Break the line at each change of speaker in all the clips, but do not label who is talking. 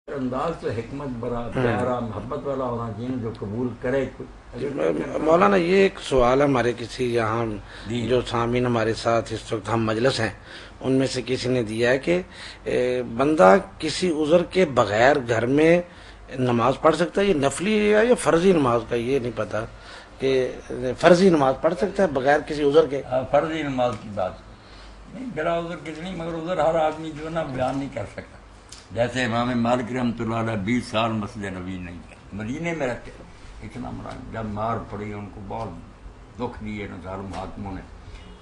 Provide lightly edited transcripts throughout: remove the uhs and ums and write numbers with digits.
انداز تو حکمت برا پیارا محبت والا ہونا چاہیے جو قبول کرے.
مولانا یہ ایک سوال ہمارے کسی یہاں جو سامعین ہمارے ساتھ اس وقت ہم مجلس ہیں ان میں سے کسی نے دیا ہے کہ بندہ کسی عذر کے بغیر گھر میں نماز پڑھ سکتا ہے. یہ نفلی ہے یا فرضی نماز کا یہ نہیں پتا کہ فرضی نماز پڑھ سکتا ہے بغیر کسی عذر کے.
فرضی نماز کی بات نہیں, بلا عذر کسی نہیں, مگر عذر ہر آدمی جو ہے نا بیان نہیں کر سکتا. جیسے امام مالک رحمۃ اللہ علیہ 20 سال مسجد نبی نہیں گئے, مدینے میں رہتے, اتنا مرا جب مار پڑی ان کو بہت دکھ دیے ظالم حاکموں نے,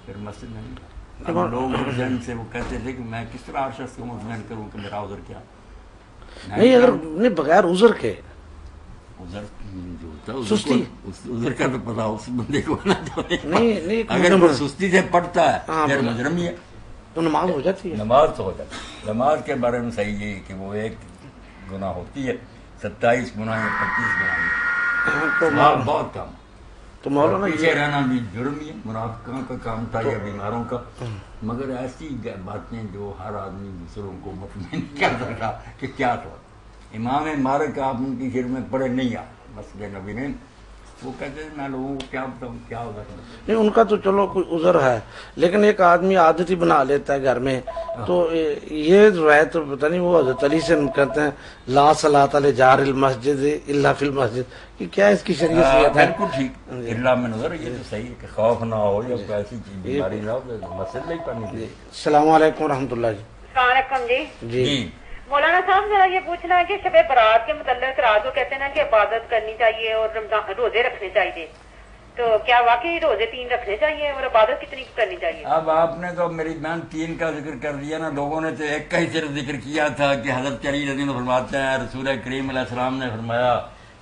پھر مسجد میں نہیں گئے. اب لوگ ذہن سے وہ کہتے تھے کہ میں کس طرح ہر شخص کو مطمئن کروں کہ میرا عذر کیا
نہیں, اگر نہیں بغیر عذر کے
عذر جو ہوتا ہے سستی عذر کا تو پتا اس بندے کو
نہیں,
اگر وہ سستی سے پڑھتا ہے پھر مجرم ہی ہے
تو نماز ہو جاتی ہے.
نماز تو ہو جاتی ہے. نماز کے بارے میں صحیح ہے کہ وہ ایک گناہ ہوتی ہے, 27 گناہ یا 25 گناہ بہت کم.
تو مولانا
پیچھے رہنا بھی جرم ہی ہے, منافقوں کا کام تھا یا بیماروں کا, مگر ایسی باتیں جو ہر آدمی دوسروں کو مطمئن کر سکتا کہ کیا تھا. امام مالک آپ ان کی شر میں پڑے نہیں آتے مسجد نبی نے, وہ کہتے ہیں میں لوگوں کو کیا بتاؤں کیا ہوگا.
نہیں ان کا تو چلو کوئی عذر ہے, لیکن ایک آدمی عادت ہی بنا لیتا ہے گھر میں. تو یہ روایت تو پتہ نہیں وہ حضرت علی سے کہتے ہیں لا صلاۃ لجار المسجد الا فی المسجد, کہ کیا اس کی شریعت ہے.
بالکل ٹھیک, اللہ میں نظر یہ تو صحیح ہے کہ خوف نہ ہو یا کوئی ایسی چیز بیماری نہ ہو تو مسجد نہیں پڑھنی چاہیے.
السلام علیکم و رحمۃ اللہ.
السلام علیکم.
جی
مولانا صاحب ذرا یہ پوچھنا ہے کہ شب برات کے متعلق رات کو کہتے ہیں نا کہ عبادت کرنی چاہیے اور روزے رکھنے چاہیے, تو کیا واقعی روزے 3 رکھنے چاہیے اور عبادت کتنی کرنی چاہیے؟
اب آپ نے تو میری بہن 3 کا ذکر کر دیا نا, لوگوں نے تو ایک کا ہی صرف ذکر کیا تھا کہ حضرت علی رضی اللہ عنہ فرماتے ہیں رسول کریم علیہ السلام نے فرمایا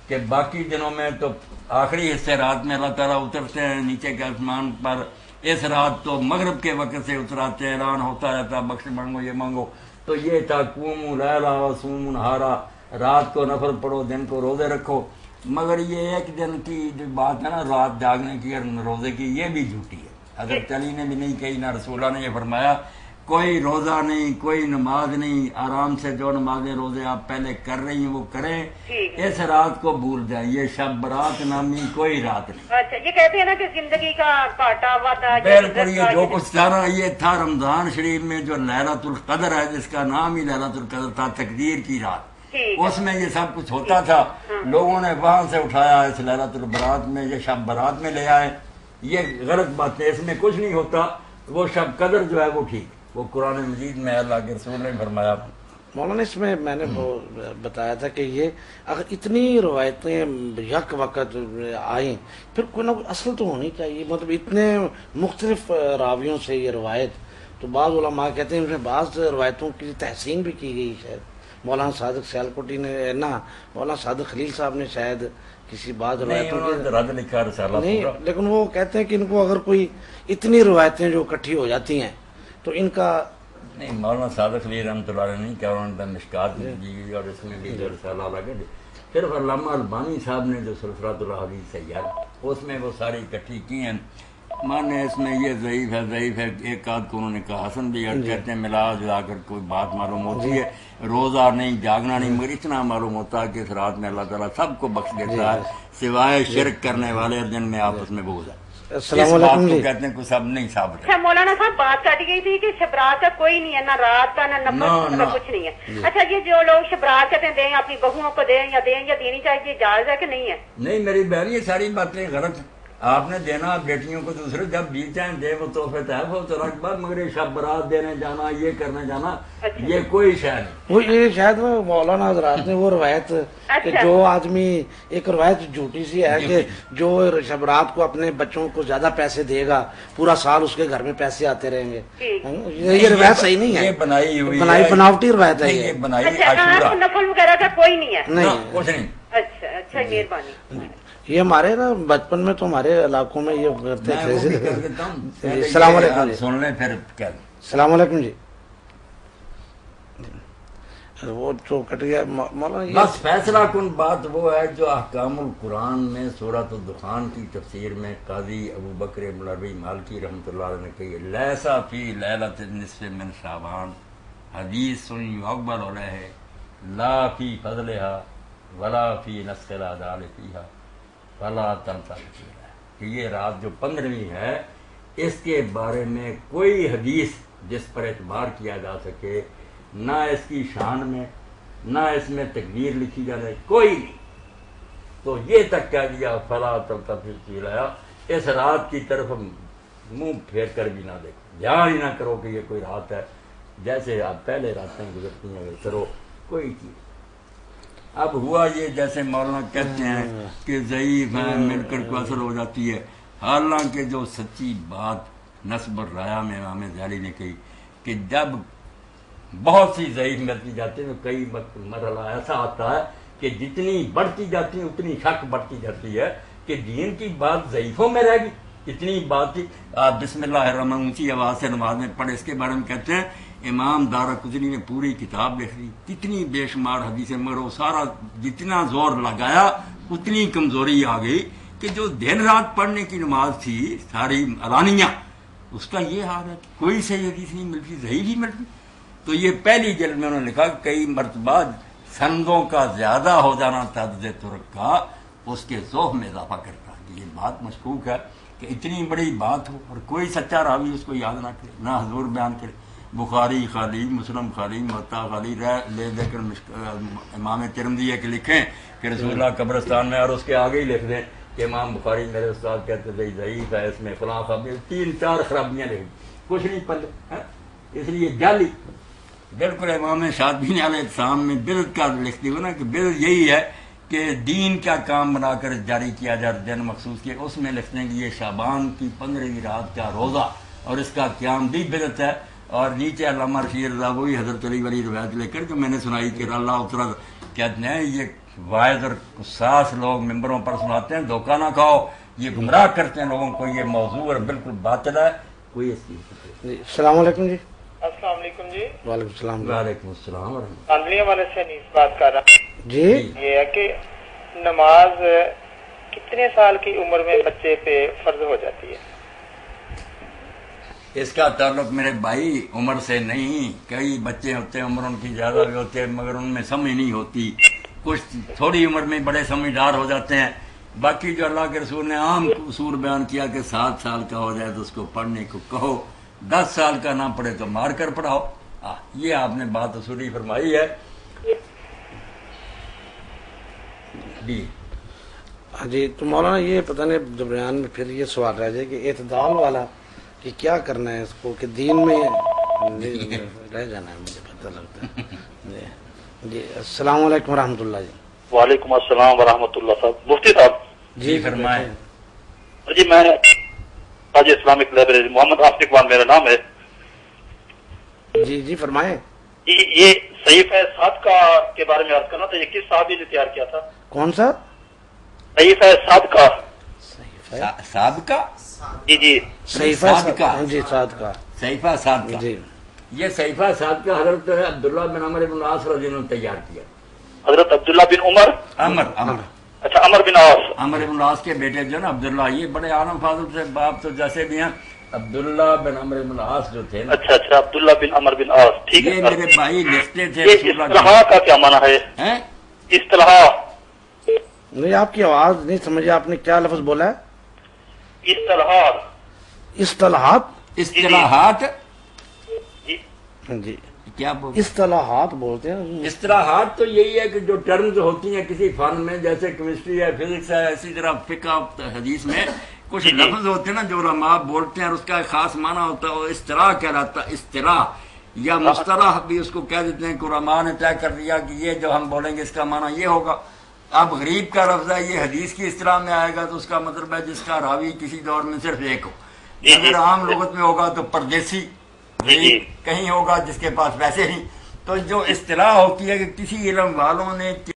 کہ باقی دنوں میں تو آخری حصے رات میں اللہ تعالیٰ اترتے ہیں نیچے کے آسمان پر, اس رات تو مغرب کے وقت سے اتراتے ہیں, اعلان ہوتا رہتا بخش مانگو یہ مانگو. تو یہ تھا قوموا لیلا وصوموا نہارا, رات کو نفل پڑھو دن کو روزے رکھو. مگر یہ ایک دن کی جو بات ہے نا رات جاگنے کی اور روزے کی, یہ بھی جھوٹی ہے. حضرت علی نے بھی نہیں کہی, نہ رسول اللہ نے یہ فرمایا کوئی روزہ نہیں کوئی نماز نہیں, آرام سے جو نمازیں روزے آپ پہلے کر رہی ہیں وہ کریں, اس رات کو بھول جائیں. یہ شب برات نامی کوئی رات نہیں.
اچھا یہ کہتے ہیں نا کہ زندگی کا کاٹا وعدہ,
بالکل یہ جو کچھ سارا یہ تھا رمضان شریف میں جو لیلۃ القدر ہے, جس کا نام ہی لیلۃ القدر تھا, تقدیر کی رات, اس میں یہ سب کچھ ہوتا تھا. لوگوں نے وہاں سے اٹھایا اس لیلۃ البرات میں, یہ شب برات میں لے آئے. یہ غلط بات ہے, اس میں کچھ نہیں ہوتا. وہ شب قدر جو ہے وہ ٹھیک, وہ قرآن مجید میں اللہ کے رسول نے فرمایا.
مولانا اس میں میں نے وہ بتایا تھا کہ یہ اگر اتنی روایتیں یک وقت آئیں پھر کوئی نہ کوئی اصل تو ہونی چاہیے. مطلب اتنے مختلف راویوں سے یہ روایت, تو بعض علماء کہتے ہیں ان میں بعض روایتوں کی تحسین بھی کی گئی. شاید مولانا صادق سیالکوٹی نے نا, مولانا صادق خلیل صاحب نے شاید کسی بعض روایتوں کی
رد لکھا رسالہ
نہیں, لیکن وہ کہتے ہیں کہ ان کو اگر کوئی اتنی روایتیں جو اکٹھی ہو جاتی ہیں تو ان کا
نہیں. مولانا صادق علی رحمۃ اللہ علیہ نہیں کیا, انہوں نے مشکات دی اور اس میں بھی جو رسالہ الگ ہے. صرف علامہ البانی صاحب نے جو سلسلۃ الاحادیث سیاح اس میں وہ ساری اکٹھی کی ہیں. مانے اس میں یہ ضعیف ہے ضعیف ہے, ایک آدھ کو انہوں نے کہا حسن بھی ہے, کہتے ہیں ملا جلا کر کوئی بات معلوم ہوتی ہے. روزہ نہیں جاگنا نہیں, مگر اتنا معلوم ہوتا ہے کہ اس رات میں اللہ تعالیٰ سب کو بخش دیتا ہے سوائے شرک کرنے والے جن میں آپس میں بغض ہے.
السلام علیکم.
کہتے ہیں کوئی سب نہیں ثابت
ہے. مولانا صاحب بات کاٹی گئی تھی کہ شبرات کا کوئی نہیں ہے, نہ رات کا نہ نفل کچھ نہیں ہے. اچھا یہ جو لوگ شبرات کہتے ہیں دیں اپنی بہوؤں کو دیں یا دینی چاہیے, جائز ہے کہ نہیں ہے؟
نہیں میری بہن یہ ساری باتیں غلط ہیں. آپ نے دینا بیٹیوں کو دوسرے جب بیت جائیں دے وہ تحفے تحف ہو تو رکھ بات, مگر یہ شب برات دینے جانا یہ کرنے جانا یہ کوئی شے نہیں.
وہ یہ شاید مولانا حضرات نے وہ روایت کہ جو آدمی ایک روایت جھوٹی سی ہے کہ جو شب رات کو اپنے بچوں کو زیادہ پیسے دے گا پورا سال اس کے گھر میں پیسے آتے رہیں گے, یہ روایت صحیح نہیں ہے.
یہ بنائی ہوئی
بناوٹی روایت ہے.
یہ بنائی
نفل وغیرہ کا کوئی نہیں ہے,
نہیں کچھ نہیں.
اچھا اچھا مہربانی.
یہ ہمارے نا بچپن میں تو ہمارے علاقوں میں یہ کرتے
تھے.
السلام علیکم.
سن لیں پھر کیا.
السلام علیکم جی. وہ جو کٹ گیا مولانا.
بس فیصلہ کن بات وہ ہے جو احکام القرآن میں سورۃ الدخان کی تفسیر میں قاضی ابو بکر ملوی مالکی رحمۃ اللہ علیہ نے کہی لیسا فی لیلۃ النصف من شعبان حدیث یعول علیہ لا فی فضلہا ولا فی نسخ العدال فیہا فلا تلتفت کہ یہ رات جو 15ویں ہے اس کے بارے میں کوئی حدیث جس پر اعتبار کیا جا سکے، نہ اس کی شان میں نہ اس میں تقدیر لکھی جا رہی، کوئی نہیں. تو یہ تک کہہ دیا فلا تلتفت الیہا، اس رات کی طرف منہ پھیر کر بھی نہ دیکھو، دھیان ہی نہ کرو کہ یہ کوئی رات ہے، جیسے آپ پہلے راتیں گزرتی ہیں کرو کوئی چیز. اب ہوا یہ جیسے مولانا کہتے ہیں کہ ضعیف ہیں مل کر کو اثر ہو جاتی ہے، حالانکہ جو سچی بات نصب الرایا میں امام ظاہری نے کہی کہ جب بہت سی ضعیف ملتی جاتی ہے تو کئی مرحلہ ایسا آتا ہے کہ جتنی بڑھتی جاتی ہے اتنی شک بڑھتی جاتی ہے کہ دین کی بات ضعیفوں میں رہ گئی، اتنی بات تھی. آپ بسم اللہ الرحمن اونچی آواز سے نماز میں پڑھے. اس کے بارے میں کہتے ہیں امام دارقطنی نے پوری کتاب لکھ دی، کتنی بے شمار حدیثیں، مگر وہ سارا جتنا زور لگایا اتنی کمزوری آ گئی کہ جو دن رات پڑھنے کی نماز تھی ساری علانیہ، اس کا یہ حال ہے، کوئی صحیح حدیث نہیں ملتی، ضعیف ہی ملتی. تو یہ پہلی جلد میں انہوں نے لکھا کئی مرتبہ سندوں کا زیادہ ہو جانا تعدد ترک کا اس کے ذوق میں اضافہ کرتا ہے. یہ بات مشکوک ہے کہ اتنی بڑی بات ہو اور کوئی سچا راوی اس کو یاد نہ کرے، نہ حضور بیان کرے. بخاری خالی، مسلم خالی، موطا خالی لے دے کر امام ترمذی ہے کہ لکھیں کہ رسول اللہ قبرستان میں، اور اس کے آگے ہی لکھ دیں کہ امام بخاری میرے استاد کہتے تھے ضعیف ہے، اس میں فلاں خرابی، 3-4 خرابیاں لکھ دی، کچھ نہیں پلے. اس لیے جعلی بالکل امام شاطبی نے علیہ السلام میں بدعت کا لکھ دی نا کہ بدعت یہی ہے کہ دین کا کام بنا کر جاری کیا جائے دن مخصوص کے، اس میں لکھتے ہیں کہ یہ شعبان کی 15ویں رات کا روزہ اور اس کا قیام بھی بدعت ہے. اور نیچے علامہ رشید رضا وہی حضرت علی والی روایت لے کر جو میں نے سنائی کہ اللہ اترا کہتے ہیں یہ واعظ اور قصاص لوگ ممبروں پر سناتے ہیں، دھوکہ نہ کھاؤ، یہ گمراہ کرتے ہیں لوگوں کو، یہ موضوع اور بالکل باطل ہے، کوئی اس چیز.
السلام علیکم جی.
السلام علیکم جی.
وعلیکم السلام.
وعلیکم السلام ورحمۃ
عندلیہ والے سے نیز بات کر رہا ہوں.
جی
یہ ہے کہ نماز کتنے سال کی عمر میں بچے پہ فرض ہو جاتی ہے؟
اس کا تعلق میرے بھائی عمر سے نہیں. کئی بچے ہوتے ہیں عمر ان کی زیادہ بھی ہوتے ہیں مگر ان میں سمجھ نہیں ہوتی، کچھ تھوڑی عمر میں بڑے سمجھدار ہو جاتے ہیں. باقی جو اللہ کے رسول نے عام اصول بیان کیا کہ 7 سال کا ہو جائے تو اس کو پڑھنے کو کہو، 10 سال کا نہ پڑھے تو مار کر پڑھاؤ. یہ آپ نے بات اصولی فرمائی ہے.
جی تو مولانا یہ پتہ نہیں بیان میں پھر یہ سوال رہ جائے کہ اعتدال والا کہ کیا کرنا ہے اس کو کہ دین میں رہ جانا ہے، مجھے پتہ لگتا ہے. جی السلام علیکم ورحمۃ اللہ. جی
وعلیکم السلام ورحمۃ اللہ صاحب. مفتی صاحب
جی فرمائیں.
جی میں تاج اسلامک لائبریری محمد آصف اقبال میرا نام ہے.
جی جی فرمائیں.
یہ صحیفہ صادقہ کے بارے میں عرض کرنا تھا، یہ کس صحابی نے تیار کیا تھا؟
کون سا
صحیفہ صادقہ؟
صادقہ؟
جی جی
صحیفہ
صادقہ.
جی صادقہ.
صحیفہ صادقہ.
جی
یہ صحیفہ صادقہ حضرت عبداللہ بن عمر بن العاص رضی اللہ عنہ نے تیار کیا.
حضرت عبداللہ بن عمر،
عمر
اچھا عمر بن عاص،
عمر بن العاص کے بیٹے جو نا عبداللہ، یہ بڑے عالم فاضل سے باپ تو جیسے بھی ہیں. عبداللہ بن عمر بن العاص جو تھے نا،
اچھا اچھا عبداللہ بن عمر بن عاص، ٹھیک
یہ
ہے.
میرے بھائی لکھتے تھے
یہ
رسول اللہ
اصطلاح کا کیا معنی ہے؟
ہیں؟
اصطلاح
نہیں آپ کی آواز نہیں سمجھے، آپ نے کیا لفظ بولا ہے؟
اصطلاحات.
اصطلاحات.
اصطلاحات
جی
جی
کیا بول
اصطلاحات بولتے ہیں.
اصطلاحات تو یہی ہے کہ جو ٹرمز ہوتی ہیں کسی فن میں، جیسے کیمسٹری ہے، فزکس ہے، اسی طرح فقہ حدیث میں کچھ لفظ ہوتے ہیں نا جو علماء بولتے ہیں اور اس کا ایک خاص معنی ہوتا ہے، وہ اصطلاح کہلاتا ہے. اصطلاح یا مصطلح بھی اس کو کہہ دیتے ہیں کہ علماء نے طے کر دیا کہ یہ جو ہم بولیں گے اس کا معنی یہ ہوگا. اب غریب کا لفظ ہے، یہ حدیث کی اصطلاح میں آئے گا تو اس کا مطلب ہے جس کا راوی کسی دور میں صرف ایک ہو. اگر عام لغت میں ہوگا تو پردیسی غریب کہیں ہوگا جس کے پاس ویسے ہی. تو جو اصطلاح ہوتی ہے کہ کسی علم والوں نے